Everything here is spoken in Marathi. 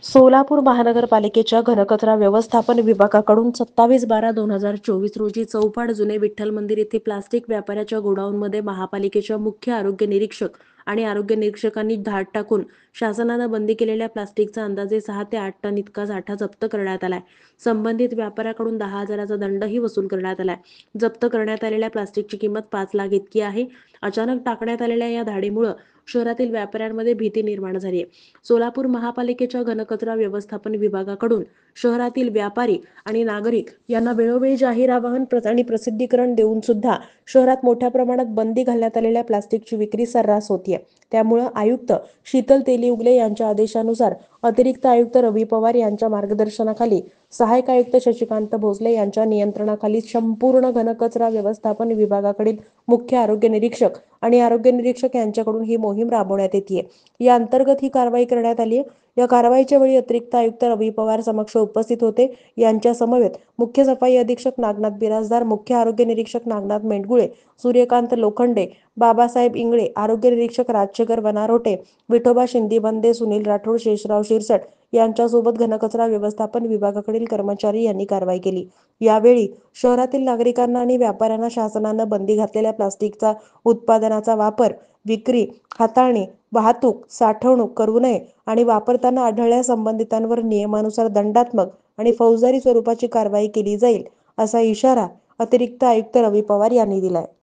सोलापूर महानगरपालिकेच्या घनकचरा व्यवस्थापन विभागाकडून 27/12/2024 रोजी चौपाट जुने विठ्ठल मंदिर येथे प्लास्टिक व्यापाऱ्याच्या गोडाऊनमध्ये महापालिकेच्या मुख्य आरोग्य निरीक्षक आणि आरोग्य निरीक्षकांनी धाड टाकून शासनानं बंदी केलेल्या प्लास्टिकचा अंदाजे 6 ते 8 टन इतका साठा जप्त करण्यात आलाय. संबंधित व्यापाऱ्याकडून 10,000चा दंडही वसूल करण्यात आलाय. जप्त करण्यात आलेल्या प्लास्टिकची किंमत 5 लाख इतकी आहे. अचानक टाकण्यात आलेल्या या धाडीमुळे शहरातील व्यापाऱ्यांमध्ये भीती निर्माण झाली आहे. सोलापूर महापालिकेच्या घनकचरा व्यवस्थापन विभागाकडून शहरातील व्यापारी आणि नागरिक यांना वेळोवेळी जाहीर आवाहन आणि प्रसिद्धीकरण देऊन सुद्धा शहरात मोठ्या प्रमाणात बंदी घालण्यात आलेल्या प्लास्टिकची विक्री सर्रास होतीये. त्यामुळे आयुक्त शीतल तेलीउगले यांच्या आदेशानुसार अतिरिक्त आयुक्त रवी पवार यांच्या मार्गदर्शनाखाली सहाय्यक आयुक्त शशिकांत भोसले यांच्या नियंत्रणाखाली संपूर्ण घनकचरा व्यवस्थापन विभागाकडील मुख्य आरोग्य निरीक्षक आणि आरोग्य निरीक्षक यांच्याकडून ही मोहीम राबवण्यात येते. या अंतर्गत ही कारवाई करण्यात आली आहे. या कारवाईच्या वेळी अतिरिक्त आयुक्त रवी पवार समक्ष उपस्थित होते. यांच्या समवेत मुख्य सफाई अधीक्षक नागनाथ बिराजदार, मुख्य आरोग्य निरीक्षक नागनाथ मेंढगुळे, सूर्यकांत लोखंडे, बाबासाहेब इंगळे, आरोग्य निरीक्षक राजशेखर वनारोटे, विठोबा शिंदीबंदे, सुनील राठोड, शेषराव शिरसट यांच्यासोबत घनकचरा व्यवस्थापन विभागाकडील कर्मचारी यांनी कारवाई केली. यावेळी शहरातील नागरिकांना आणि व्यापाऱ्यांना शासनानं बंदी घातलेल्या प्लास्टिकचा उत्पादनाचा वापर, विक्री, हाताळणी, वाहतूक, साठवणूक करू नये आणि वापरताना आढळल्यास संबंधितांवर नियमानुसार दंडात्मक आणि फौजदारी स्वरूपाची कारवाई केली जाईल, असा इशारा अतिरिक्त आयुक्त रवी पवार यांनी दिलाय.